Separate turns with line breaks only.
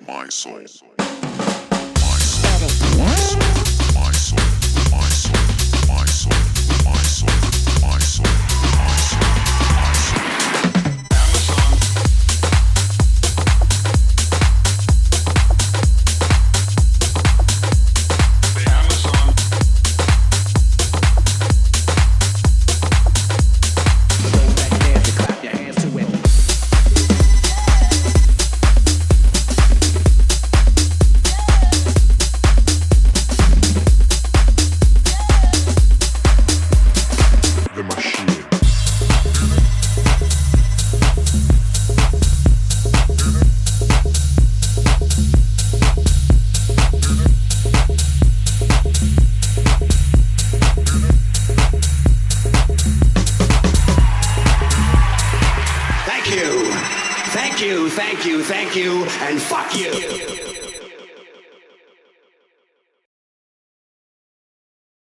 my soul. My soul. My soul. My soul. My soul. My soul. My soul. My soul. My soul.
Thank you, and fuck you.